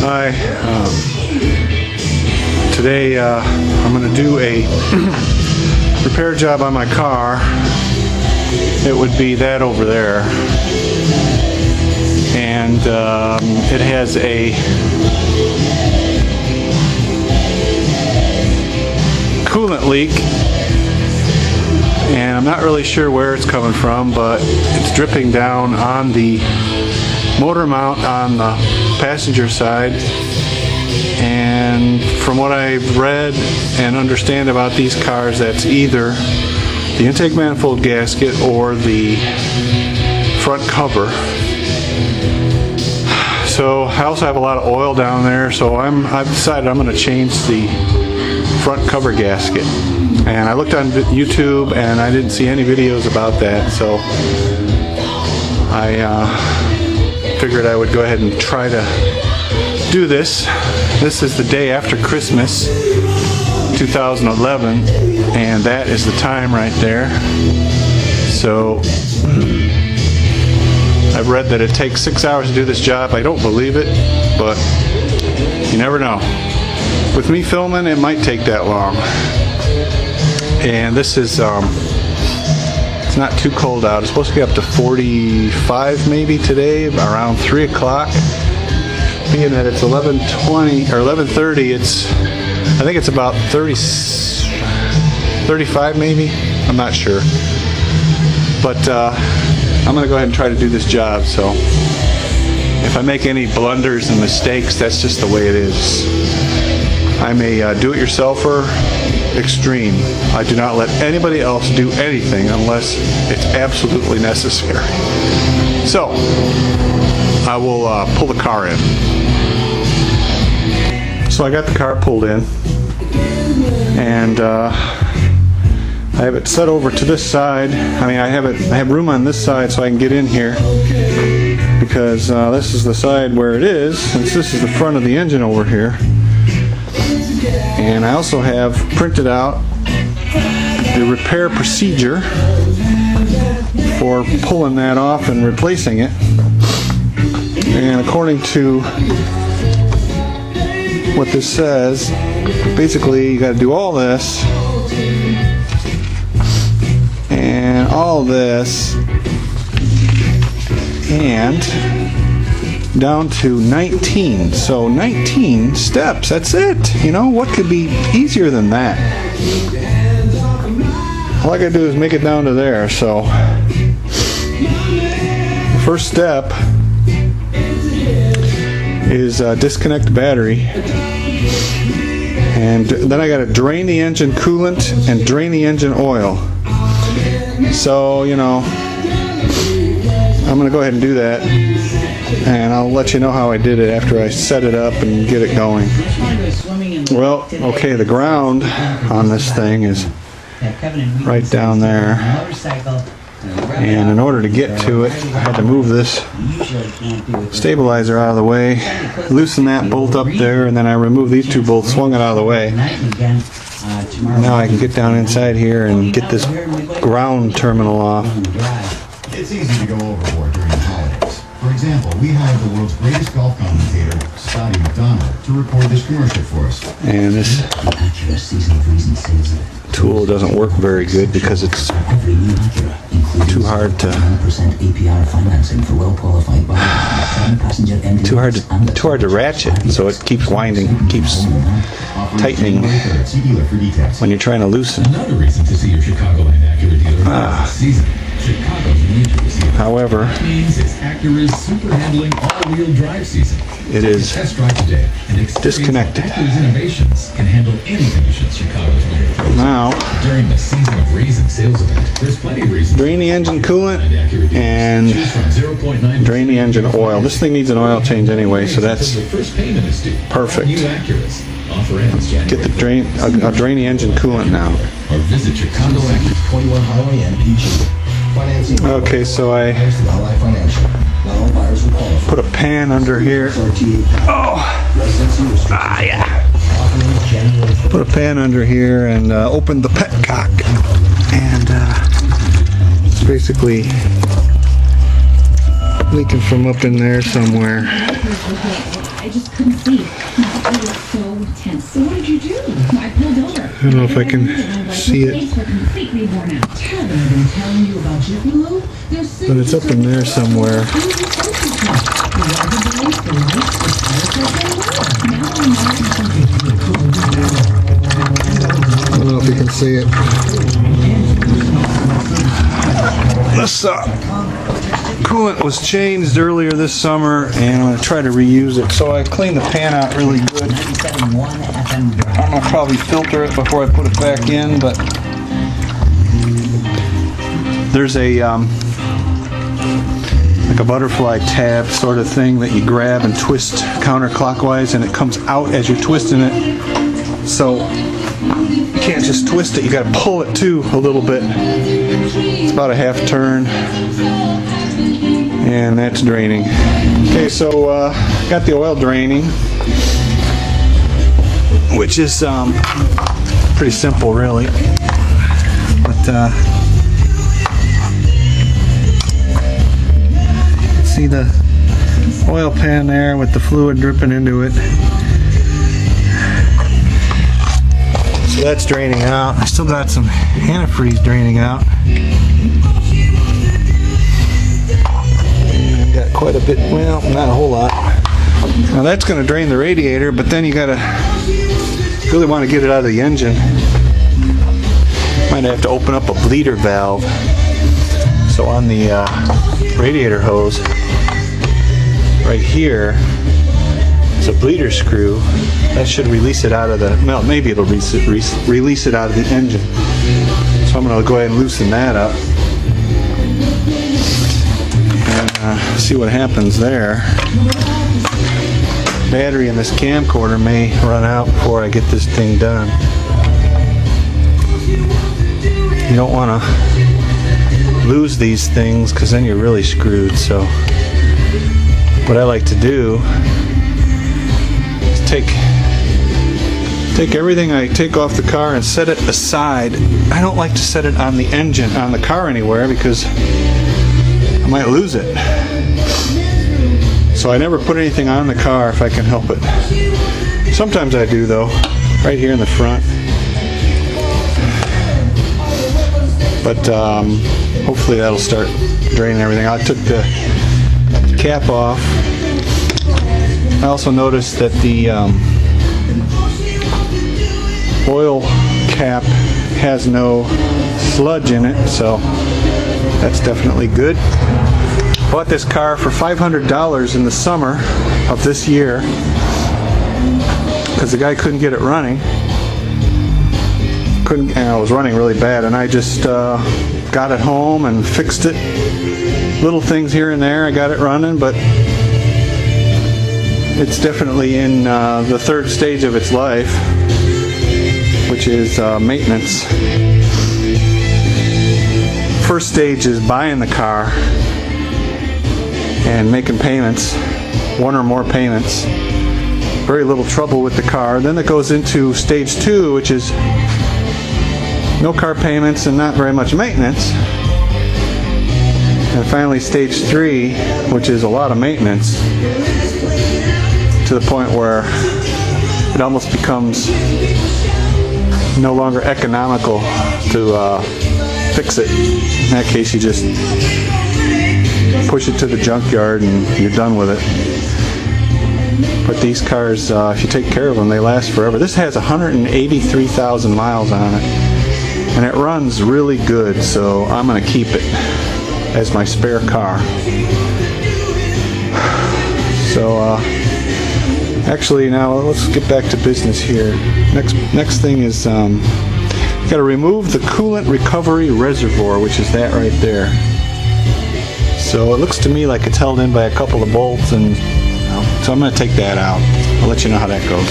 Hi. Today I'm going to do a repair job on my car. It would be that over there. And it has a coolant leak. And I'm not really sure where it's coming from, but it's dripping down on the motor mount on the passenger side. And from what I've read and understand about these cars, that's either the intake manifold gasket or the front cover. So I also have a lot of oil down there, so I've decided I'm going to change the front cover gasket. And I looked on YouTube and I didn't see any videos about that, so I figured I would go ahead and try to do this. This is the day after Christmas 2011, and that is the time right there. So I've read that it takes 6 hours to do this job. I don't believe it, but you never know. With me filming, it might take that long. And this is it's not too cold out. It's supposed to get up to 45 maybe today, around 3 o'clock. Being that it's 11:20 or 11:30, I think it's about 35 maybe. I'm not sure. But I'm going to go ahead and try to do this job. So if I make any blunders and mistakes, that's just the way it is. I'm a do-it-yourselfer extreme. I do not let anybody else do anything unless it's absolutely necessary. So I will pull the car in. So I got the car pulled in, and I have it set over to this side. I mean, I have room on this side so I can get in here, because this is the side where it is, since this is the front of the engine over here. And I also have printed out the repair procedure for pulling that off and replacing it. And according to what this says, basically you got to do all this and all this and down to 19. So 19 steps, that's it. You know, what could be easier than that? All I gotta do is make it down to there. So the first step is disconnect the battery, and then I gotta drain the engine coolant and drain the engine oil. So, you know, I'm gonna go ahead and do that, and I'll let you know how I did it after I set it up and get it going. Well, okay, the ground on this thing is right down there, and in order to get to it, I had to move this stabilizer out of the way, loosen that bolt up there, and then I removed these two bolts, swung it out of the way. Now I can get down inside here and get this ground terminal off. It's easy to go overboard during the holidays. For example, we hired the world's greatest golf commentator, Scotty McDonald, to record this commercial for us. And this tool doesn't work very good because it's too hard to ratchet, so it keeps winding, keeps tightening when you're trying to loosen. Another reason to see your Chicagoland Acura dealer this season. Chicago's major receiver. However, means it's Acura's super handling all-wheel drive season. It is Test drive today and disconnected. Acura's innovations can handle any conditions Chicago's going to face. Now, during the season of raising sales event, there's plenty of reasons. drain the engine coolant and drain the engine oil. This thing needs an oil change anyway, so that's perfect. Get the drain. I'll drain the engine coolant now. Or visit Chicago Acura 21 Highway and PG. Okay, so I put a pan under here. Yeah. Put a pan under here and open the petcock, and it's basically leaking from up in there somewhere. I just couldn't sleep. I was so tense. So what did you do? I pulled over. I don't know if I can see it, but it's up in there somewhere. I don't know if you can see it. This coolant was changed earlier this summer, and I'm going to try to reuse it. So I cleaned the pan out really good. I'm going to probably filter it before I put it back in, but there's a like a butterfly tab sort of thing that you grab and twist counterclockwise, and it comes out as you're twisting it. So you can't just twist it, you got to pull it too a little bit. It's about a half turn, and that's draining. Okay, so got the oil draining, which is pretty simple really, but see the oil pan there with the fluid dripping into it. So that's draining out. I still got some antifreeze draining out. And I've got quite a bit, well, not a whole lot. Now that's going to drain the radiator, but then you gotta really want to get it out of the engine. Might have to open up a bleeder valve. So on the radiator hose, right here, it's a bleeder screw. That should release it out of the, well, maybe it'll release it out of the engine. So I'm going to go ahead and loosen that up and see what happens there. Battery in this camcorder may run out before I get this thing done. You don't want to lose these things because then you're really screwed. So what I like to do is take everything I take off the car and set it aside. I don't like to set it on the engine, on the car anywhere, because I might lose it. So I never put anything on the car if I can help it. Sometimes I do though, right here in the front. But hopefully that'll start draining everything. I took the cap off. I also noticed that the oil cap has no sludge in it, so that's definitely good. Bought this car for $500 in the summer of this year because the guy couldn't get it running. It was running really bad, and I just got it home and fixed it. Little things here and there, I got it running, but it's definitely in the third stage of its life, which is maintenance. First stage is buying the car and making payments, one or more payments. Very little trouble with the car. Then it goes into stage 2, which is no car payments and not very much maintenance. And finally stage 3, which is a lot of maintenance, to the point where it almost becomes no longer economical to fix it. In that case, you just push it to the junkyard and you're done with it. But these cars, if you take care of them, they last forever. This has 183,000 miles on it, and it runs really good, so I'm going to keep it as my spare car. So actually, now let's get back to business here. Next thing is got to remove the coolant recovery reservoir, which is that right there. So it looks to me like it's held in by a couple of bolts, and so I'm going to take that out. I'll let you know how that goes.